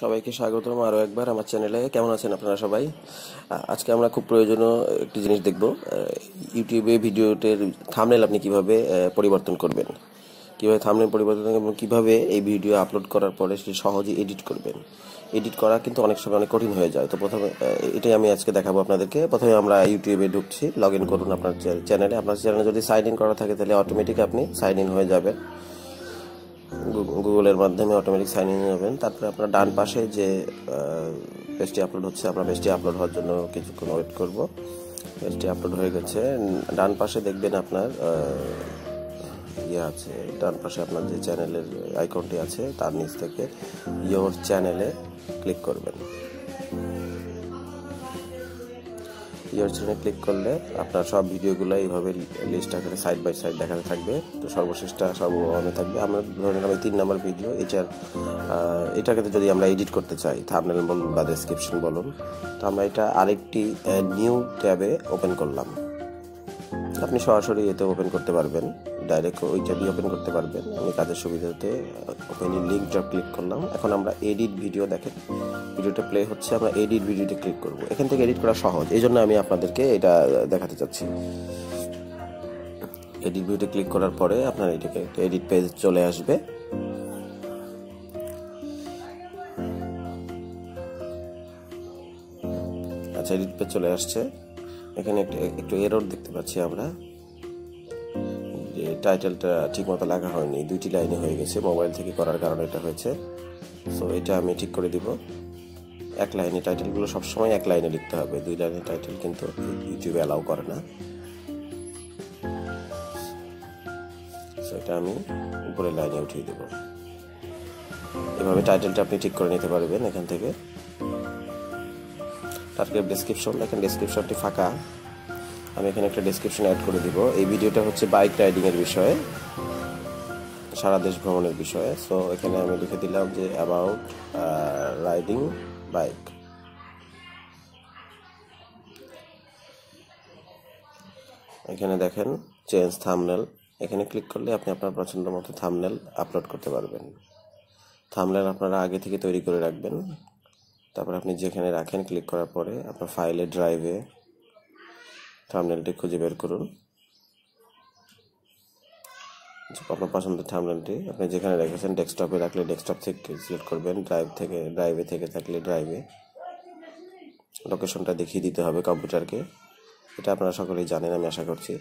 সবাইকে স্বাগতম আরও একবার আমার চ্যানেলে। কেমন আছেন আপনারা সবাই? আজকে আমরা খুব প্রয়োজনীয় একটি জিনিস দেখব। ইউটিউবে ভিডিওটির থাম্বনেল আপনি কিভাবে পরিবর্তন করবেন, কিভাবে থাম্বনেল পরিবর্তন করবেন এবং কিভাবে এই ভিডিও আপলোড করার পরে সেটি সহজে এডিট করবেন। এডিট করা কিন্তু অনেক সময় অনেক কঠিন হয়ে যায়। তো প্রথমে এটাই আমি আজকে দেখাবো আপনাদেরকে। প্রথমে আমরা ইউটিউবে ঢুকছি, লগ ইন করুন আপনার চ্যানেলে। আপনার চ্যানেলে যদি সাইন ইন করা থাকে তাহলে অটোমেটিক আপনি সাইন ইন হয়ে যাবেন, গুগলের মাধ্যমে অটোমেটিক সাইন ইন হবেন। তারপরে আপনার ডান পাশে যে পেজটি আপলোড হচ্ছে, আমরা পেজটি আপলোড হওয়ার জন্য কিছুক্ষণ ওয়েট করব। পেজটি আপলোড হয়ে গেছে। ডান পাশে দেখবেন আপনার ইয়ে আছে, ডান পাশে আপনার যে চ্যানেলের আইকনটি আছে তার নিচ থেকে ইয়োর চ্যানেলে ক্লিক করবেন। ইয়োর চ্যানেলে ক্লিক করলে আপনার সব ভিডিওগুলো এইভাবে লিস্ট আকারে সাইড বাই সাইড দেখাতে থাকবে। তো সর্বশেষটা সর্বমে থাকবে। আমরা ধরে নিলাম 3 নম্বর ভিডিও, এটাকে যদি আমরা এডিট করতে চাই, থাম্বনেল বলুন বা ডেসক্রিপশন বলুন, তো আমরা এটা আরেকটি নিউ ট্যাবে ওপেন করলাম। আপনি সরাসরি এতে ওপেন করতে পারবেন, ডাইরেক্ট ওইটা দিয়ে ওপেন করতে পারবেন। আমি কাজের সুবিধাতে ওপেনের লিঙ্কটা ক্লিক করলাম। এখন আমরা এডিট ভিডিও, দেখেন ভিডিওটা প্লে হচ্ছে, আমরা এডিট ভিডিওতে ক্লিক করব। এখান থেকে এডিট করা সহজ, এই জন্য আমি আপনাদেরকে এটা দেখাতে চাচ্ছি। এডিট ভিডিওতে ক্লিক করার পরে আপনার এটাকে একটা এডিট পেজ চলে আসবে। আচ্ছা, এডিট পেজ চলে আসছে। এখানে একটু এরর দেখতে পাচ্ছি আমরা, যে টাইটেলটা ঠিক মতো লাগা হয়নি, 2টি লাইনে হয়ে গেছে। মোবাইল থেকে করার কারণে এটা হয়েছে। সো এটা আমি ঠিক করে দিব। এক লাইনে টাইটেলগুলো সবসময় এক লাইনে লিখতে হবে, 2 লাইনের টাইটেল কিন্তু ইউটিউবে অ্যালাউ করে না। সো এটা আমি উপরের লাইনে উঠিয়ে দেব। এভাবে টাইটেলটা আপনি ঠিক করে নিতে পারবেন এখান থেকে। তারপরে ডেসক্রিপশন, দেখেন ডেসক্রিপশনটি ফাঁকা। আমি এখানে একটা ডেসক্রিপশন অ্যাড করে দিব। এই ভিডিওটা হচ্ছে বাইক রাইডিং এর বিষয়ে, সারা দেশ ভ্রমণের বিষয়ে। সো এখানে আমি লিখে দিলাম যে অ্যাবাউট রাইডিং বাইক। এখানে দেখেন চেঞ্জ থাম্বনেল, এখানে ক্লিক করলে আপনি আপনার পছন্দ মতো থাম্বনেল আপলোড করতে পারবেন। থাম্বনেল আপনারা আগে থেকে তৈরি করে রাখবেন। তারপর আপনি যেখানে রাখেন, ক্লিক করার পরে আপনার ফাইলে, ড্রাইভে থাম্বনেলটি খুঁজে বের করুন। আপনার পছন্দের থাম্বনেলটি আপনি যেখানে রেখেছেন, ডেস্কটপে রাখলে ডেস্কটপ থেকে সিলেক্ট করবেন, ড্রাইভে থেকে থাকলে ড্রাইভে। লোকেশনটা দেখিয়ে দিতে হবে কম্পিউটারকে, এটা আপনারা সকলেই জানেন আমি আশা করছি।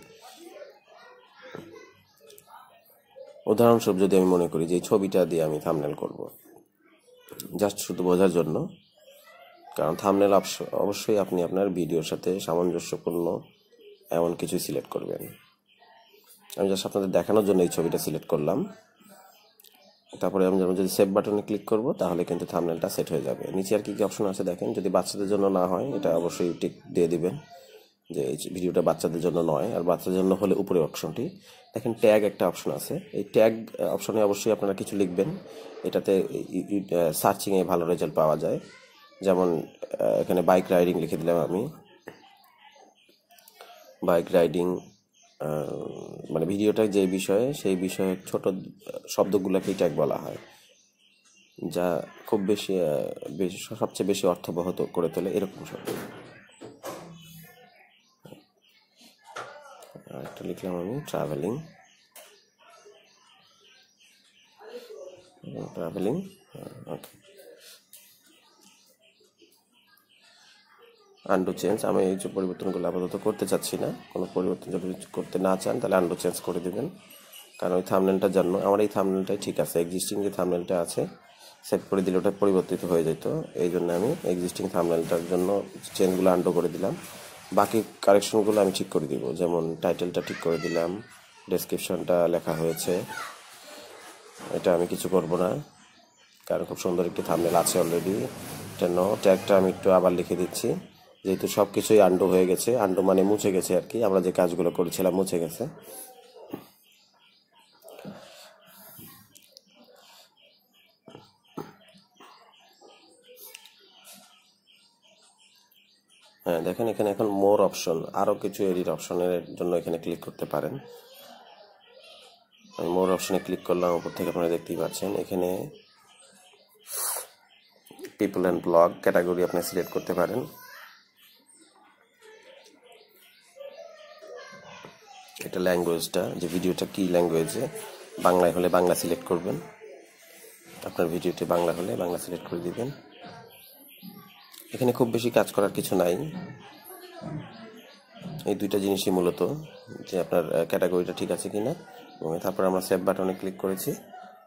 উদাহরণস্বরূপ যদি আমি মনে করি যে এই ছবিটা দিয়ে আমি থাম্বনেল করব, জাস্ট শুধু বোঝার জন্য, কারণ থাম্বনেল অবশ্যই আপনি আপনার ভিডিওর সাথে সামঞ্জস্যপূর্ণ এমন কিছু সিলেক্ট করবেন। আমি জাস্ট আপনাদের দেখানোর জন্য এই ছবিটা সিলেক্ট করলাম। তারপরে আমি যদি সেভ বাটনে ক্লিক করব, তাহলে কিন্তু থাম্বনেলটা সেট হয়ে যাবে। নিচে আর কি কি অপশন আছে দেখেন। যদি বাচ্চাদের জন্য না হয়, এটা অবশ্যই টিক দিয়ে দিবেন যে এই ভিডিওটা বাচ্চাদের জন্য নয়। আর বাচ্চাদের জন্য হলে উপরে অপশনটি দেখেন, ট্যাগ একটা অপশন আছে। এই ট্যাগ অপশনে অবশ্যই আপনারা কিছু লিখবেন। এটাতে সার্চিংয়ে ভালো রেজাল্ট পাওয়া যায়। যেমন এখানে বাইক রাইডিং লিখে দিলাম আমি। বাইক রাইডিং মানে ভিডিওটা যে বিষয়ে, সেই বিষয়ে ছোট শব্দগুলোকেই ট্যাগ বলা হয়, যা খুব বেশি সবচেয়ে বেশি অর্থবহ করে তোলে এরকম শব্দ। একটা লিখলাম আমি ট্রাভেলিং। ওকে। আন্ডু চেঞ্জ, আমি এই যে পরিবর্তনগুলো আপাতত করতে চাচ্ছি না। কোনো পরিবর্তন যদি করতে না চান তাহলে আন্ডু চেঞ্জ করে দেবেন, কারণ ওই থাম্বনেলটার জন্য আমার এই থাম্বনেলটাই ঠিক আছে। এক্সিস্টিং যে থাম্বনেলটা আছে সেট করে দিলে ওটা পরিবর্তিত হয়ে যেত। এই জন্য আমি এক্সিস্টিং থাম্বনেলটার জন্য চেঞ্জগুলো আন্ডু করে দিলাম। বাকি কারেকশনগুলো আমি ঠিক করে দিব। যেমন টাইটেলটা ঠিক করে দিলাম, ডেসক্রিপশনটা লেখা হয়েছে, এটা আমি কিছু করব না, কারণ খুব সুন্দর একটি থাম্বনেল আছে অলরেডি। এটা ট্যাগটা আমি একটু আবার লিখে দিচ্ছি, যেহেতু সব কিছুই আন্ডু হয়ে গেছে। আন্ডু মানে মুছে গেছে আর কি, আমরা যে কাজগুলো করেছিলাম মুছে গেছে। হ্যাঁ দেখেন, এখানে এখন মোর অপশন, আরও কিছু এডিট অপশনের জন্য এখানে ক্লিক করতে পারেন। আমি মোর অপশনে ক্লিক করলাম, উপর থেকে আপনারা দেখতেই পাচ্ছেন এখানে পিপল অ্যান্ড ব্লগ ক্যাটাগরি আপনি সিলেক্ট করতে পারেন। এটা ল্যাঙ্গুয়েজটা, যে ভিডিওটা কি ল্যাঙ্গুয়েজে, বাংলায় হলে বাংলা সিলেক্ট করবেন, আপনার ভিডিওটি বাংলা হলে বাংলা সিলেক্ট করে দিবেন। এখানে খুব বেশি কাজ করার কিছু নাই, এই দুইটা জিনিসই মূলত, যে আপনার ক্যাটাগরিটা ঠিক আছে কিনা, এবং তারপর আমরা সেভ বাটনে ক্লিক করেছি,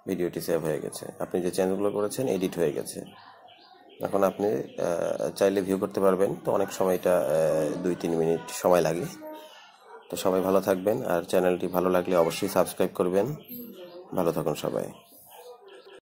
ভিডিওটি সেভ হয়ে গেছে, আপনি যে চেঞ্জগুলো করেছেন এডিট হয়ে গেছে। এখন আপনি চাইলে ভিউ করতে পারবেন, তো অনেক সময় এটা 2-3 মিনিট সময় লাগে। তো সবাই ভালো থাকবেন, আর চ্যানেলটি ভালো লাগলে অবশ্যই সাবস্ক্রাইব করবেন। ভালো থাকুন সবাই।